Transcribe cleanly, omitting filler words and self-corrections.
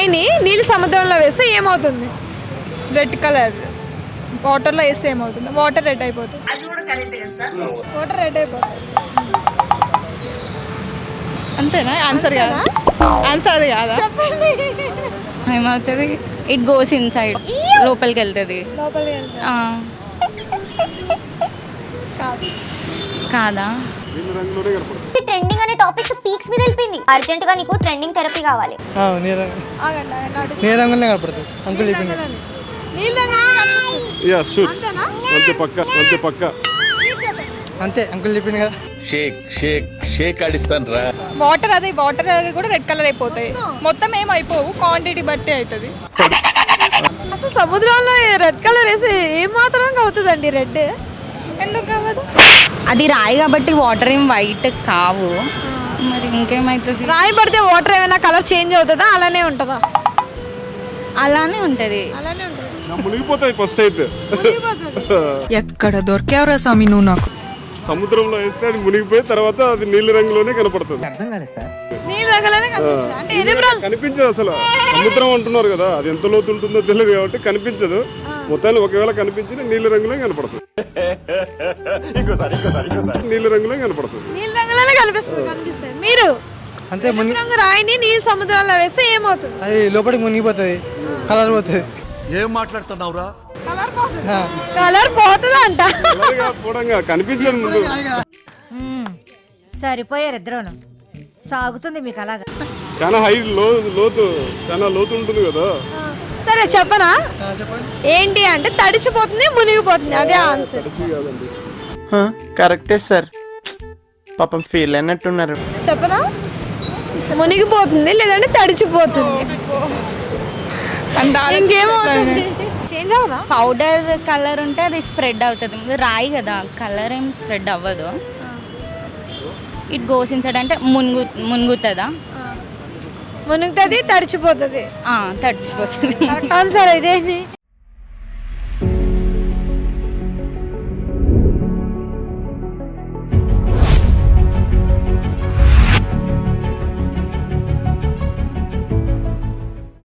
రాయిని నీళ్ళు సముద్రంలో వేస్తే ఏమవుతుంది? Red colour. వాటర్లో వేస్తే ఏమవుతుంది? వాటర్ రెడ్ అయిపోతుంది. వాటర్ రెడ్ అయిపోతుంది. అంతేనా? ఆన్సర్ కాదా? ఆన్సర్ అది కాదా? చెప్పండి. ఏమవుతుంది? ఇట్ గోస్ ఇన్సైడ్, లోపలికి వెళ్తుంది. లోపలికి వెళ్తే కాదు. కాదా? ట్రెండింగ్ అనే టాపిక్ పీక్స్ మీద వెళ్ళిపోయింది. అర్జెంట్ గా నీకు ట్రెండింగ్ థెరపీ కావాలి. ఆగండి, ఆగండి, అడుగు. నీల రంగులనే కనపడుతుంది అంకుల్ చెప్పింది. నీళ్ళు రంగులోనే. Yeah sure. అంతేనా? అంతే పక్క మీరు చెప్పండి. అంతే అంకుల్ చెప్పింది కదా. షేక్ ఆడిస్తాను రా. వాటర్ కూడా రెడ్ కలర్ అయిపోతాయి. మొత్తం ఏం అయిపోవు, క్వాంటిటీ బట్టి అవుతుంది. అసలు సముద్రంలో రెడ్ కలర్ వేసి ఏం మాత్రం అవుతుందండి రెడ్? ఎందుకు అవ్వదు? అది రాయి కాబట్టి వాటర్ ఏం వైట్ కావు, మరి ఇంకేమవుతుంది? రాయి పడితే వాటర్ ఏమైనా కలర్ చేంజ్ అవుతుందా? అలానే ఉంటుందా? అలానే ఉంటుంది. అలానే ఉంటుంది. మునిగిపోతాయి ఫస్ట్ అయితే. మునిగిపోతుంది. ఎక్కడ దొరికావురా స్వామి నువ్వు నాకు. సముద్రంలో వేస్తే అది మునిగిపోయి తర్వాత అది నీలి రంగులోనే కనపడుతుంది. నీళ్ళ రంగులోనే కనిపిస్తుంది. అంటే కనిపించదు అసలు. సముద్రం అంటున్నారు కదా, అది ఎంత లోతు ఉంటుందో తెలియదు కాబట్టి కనిపించదు. మొత్తాన్ని ఒకవేళ కనిపించిన నీలి రంగులో కనపడుతుంది. నీలి రంగులో కనపడుతుంది. నీళ్ళ రంగులోనే కనిపిస్తాయి. మీరు అంతే రంగు రాయిని నీళ్ళు సముద్రంలో వేస్తే ఏమవుతుంది? అది లోపలికి మునిగిపోతుంది, కలర్ పోతుంది. ఏం మాట్లాడుతున్నావురా? కలర్ పోతుంది అంట. పోవడంగా కనిపించదు ముందు. సరిపోయారు ఇద్దరును. సాగుతుంది మీకు అలాగా. చాలా చాలా లోతు ఉంటుంది కదా. సరే చెప్పనా? ఏంటి అంటే తడిచిపోతుంది, మునిగిపోతుంది. అదే ఆన్సర్. కరెక్టే సార్, పాపం ఫీల్ అన్నట్టున్నారు. చెప్పనా? మునిగిపోతుంది లేదంటే తడిచిపోతుంది. ఇంకేమవుతుంది? చేంజ్ అవ్వదా? పౌడర్ కలర్ ఉంటే అది స్ప్రెడ్ అవుతుంది. రాయి కదా, కలర్ ఏం స్ప్రెడ్ అవ్వదు. ఇట్ గోస్ ఇన్సైడ్ అంటే మునుగుతుందా? మునుగుతుంది, తడిచిపోతుంది. తడిచిపోతుంది. ఆన్సర్ ఇదేంటి?